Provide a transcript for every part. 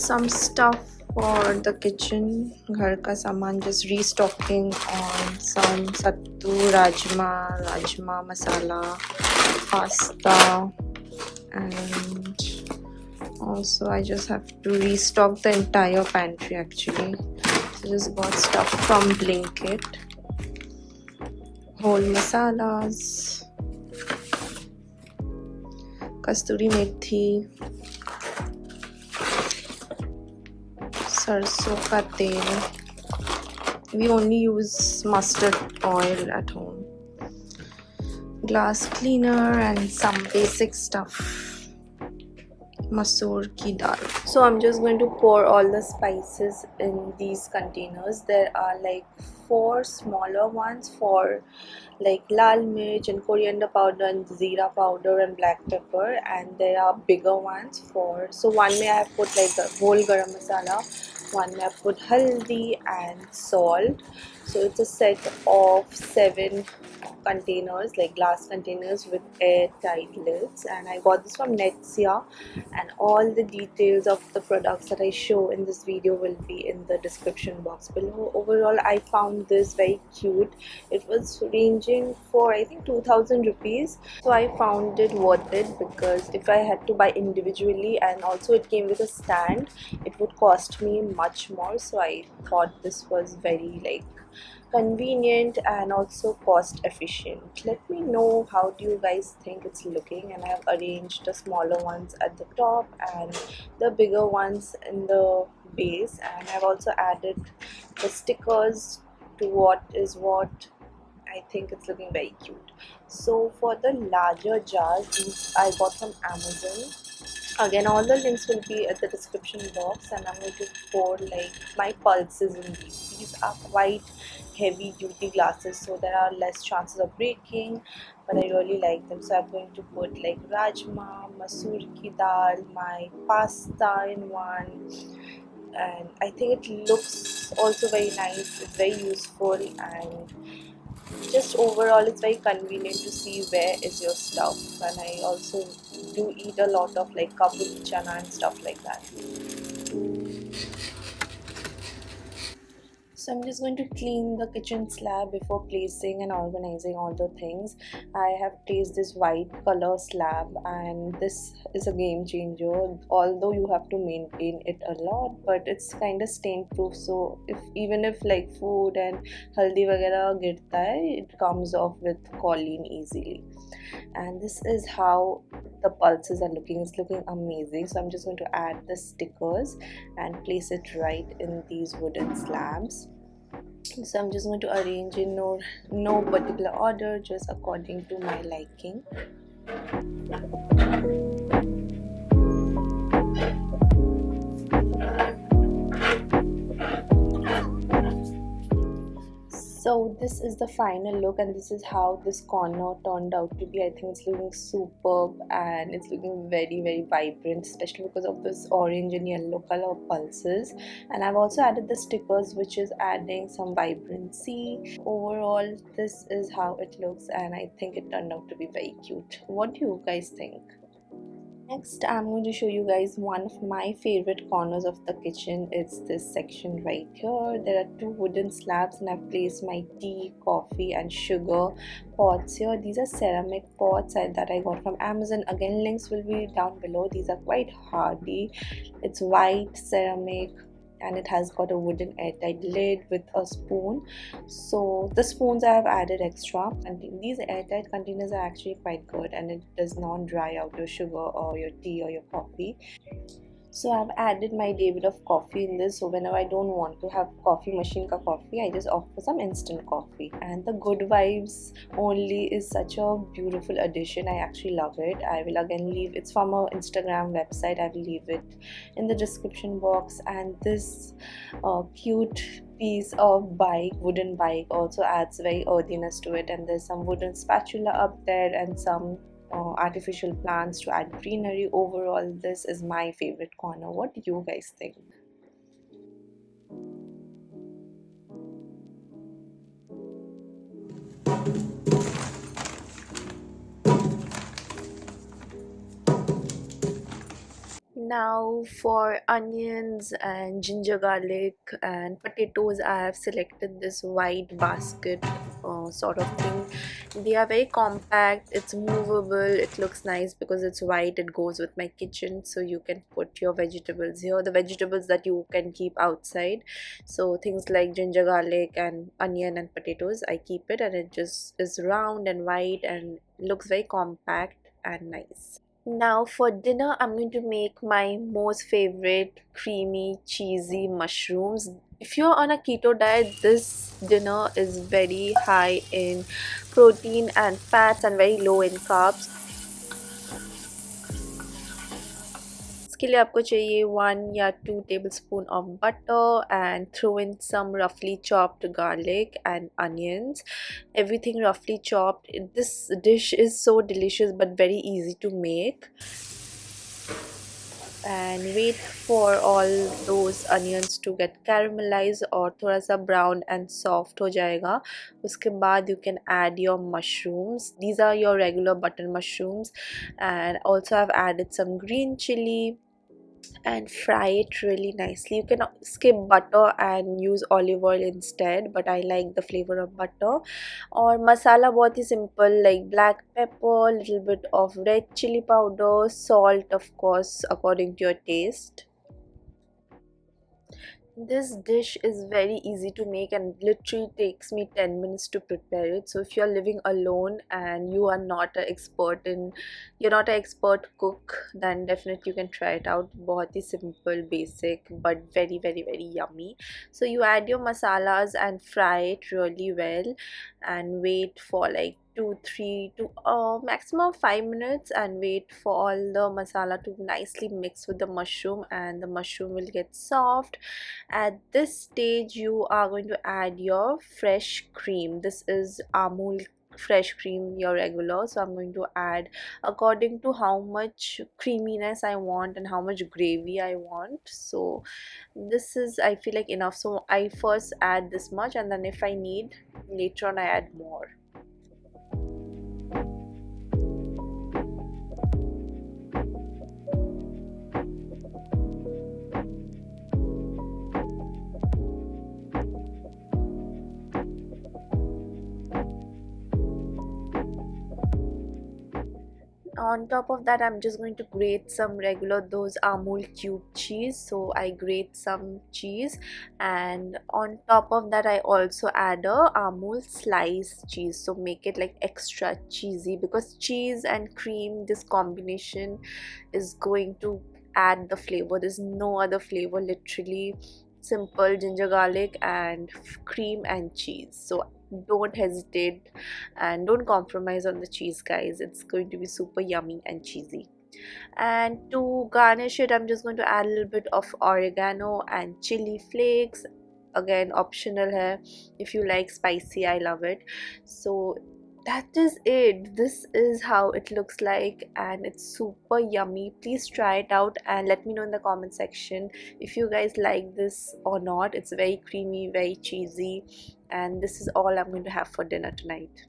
some stuff for the kitchen. Ghar ka saman, just restocking on some sattu, rajma masala, pasta, and also I just have to restock the entire pantry actually. So just got stuff from Blinkit. Whole masalas, kasturi methi, sarson ka tel. We only use mustard oil at home. Glass cleaner and some basic stuff. Masoor ki dal. So I'm just going to pour all the spices in these containers. There are like 4 smaller ones for like lal mirch and coriander powder and zeera powder and black pepper, and there are bigger ones for, so one may I have put like the whole garam masala, one may I have put haldi and salt. So it's a set of 7 containers, like glass containers with airtight lids, and I got this from Netsia, and all the details of the products that I show in this video will be in the description box below. Overall, I found this very cute. It was ranging for I think 2000 rupees, so I found it worth it, because if I had to buy individually and also it came with a stand, it would cost me much more. So I thought this was very like convenient and also cost efficient. Let me know how do you guys think it's looking, and I have arranged the smaller ones at the top and the bigger ones in the base, and I've also added the stickers to what I think it's looking very cute. So for the larger jars, these I got from Amazon. Again, all the links will be at the description box, and I'm going to pour like my pulses in these. These are quite heavy duty glasses, so there are less chances of breaking, but I really like them. So I'm going to put like rajma, masoor ki dal, my pasta in one, and I think it looks also very nice. It's very useful, and just overall it's very convenient to see where is your stuff. And I also do eat a lot of like kabuli chana and stuff like that. So I'm just going to clean the kitchen slab before placing and organizing all the things. I have placed this white color slab, and this is a game changer. Although you have to maintain it a lot, but it's kind of stain proof. So even if like food and haldi vagera girta hai, it comes off with Colleen easily. And this is how the pulses are looking. It's looking amazing. So I'm just going to add the stickers and place it right in these wooden slabs. So I'm just going to arrange in no particular order, just according to my liking. So this is the final look, and this is how this corner turned out to be. I think it's looking superb, and it's looking very, very vibrant, especially because of this orange and yellow color pulses. And I've also added the stickers, which is adding some vibrancy. Overall, this is how it looks, and I think it turned out to be very cute. What do you guys think? Next, I'm going to show you guys one of my favorite corners of the kitchen. It's this section right here. There are 2 wooden slabs, and I've placed my tea, coffee and sugar pots here. These are ceramic pots that I got from Amazon. Again, links will be down below. These are quite hardy. It's white ceramic, and it has got a wooden airtight lid with a spoon. So the spoons I have added extra, and these airtight containers are actually quite good, and it does not dry out your sugar or your tea or your coffee. So I've added my day bit of coffee in this, so whenever I don't want to have coffee machine ka coffee, I just opt for some instant coffee. And the Good Vibes only is such a beautiful addition. I actually love it. I will again leave, it's from our Instagram website, I will leave it in the description box. And this cute piece of wooden bike also adds very earthiness to it, and there's some wooden spatula up there and some artificial plants to add greenery. Overall, this is my favorite corner. What do you guys think? Now for onions and ginger garlic and potatoes, I have selected this white basket sort of thing. They are very compact, it's movable, it looks nice because it's white, it goes with my kitchen, so you can put your vegetables here, the vegetables that you can keep outside. So things like ginger garlic and onion and potatoes, I keep it, and it just is round and white and looks very compact and nice. Now for dinner, I'm going to make my most favorite creamy cheesy mushrooms. If you're on a keto diet, this dinner is very high in protein and fats and very low in carbs. इसके लिए आपको चाहिए 1 या 2 tablespoon of butter and throw in some roughly chopped garlic and onions. Everything roughly chopped. This dish is so delicious but very easy to make. And wait for all those onions to get caramelized और थोड़ा सा brown and soft हो जाएगा. उसके बाद you can add your mushrooms. These are your regular button mushrooms, and also I've added some green chili and fry it really nicely. You can skip butter and use olive oil instead, but I like the flavor of butter. और मसाला बहुत ही simple, like black pepper, little bit of red chili powder, salt of course according to your taste. This dish is very easy to make and literally takes me 10 minutes to prepare it. So if you're living alone and you're not an expert cook, then definitely you can try it out. बहुत ही simple, basic, but very very yummy. So you add your masalas and fry it really well and wait for like 2 3 to maximum 5 minutes, and wait for all the masala to nicely mix with the mushroom and the mushroom will get soft. At this stage you are going to add your fresh cream. This is Amul fresh cream, your regular. So I'm going to add according to how much creaminess I want and how much gravy I want. So this is, I feel like, enough. So I first add this much, and then if I need later on I add more. On top of that, I'm just going to grate some regular those Amul cube cheese. So I grate some cheese, and on top of that I also add a Amul sliced cheese, so make it like extra cheesy, because cheese and cream, this combination is going to add the flavor. There's no other flavor, literally simple ginger garlic and cream and cheese. So don't hesitate and don't compromise on the cheese, guys. It's going to be super yummy and cheesy. And to garnish it, I'm just going to add a little bit of oregano and chili flakes. Again, optional here. If you like spicy, I love it. So that is it. This is how it looks like, and it's super yummy. Please try it out and let me know in the comment section if you guys like this or not. It's very creamy, very cheesy, and this is all I'm going to have for dinner tonight.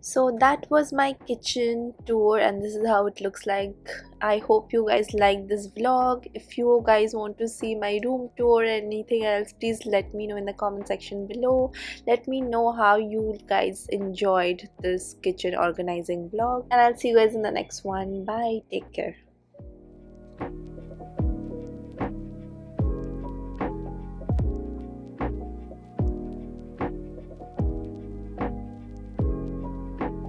So that was my kitchen tour, and this is how it looks like. I hope you guys like this vlog. If you guys want to see my room tour or anything else, please let me know in the comment section below. Let me know how you guys enjoyed this kitchen organizing vlog, and I'll see you guys in the next one. Bye, take care.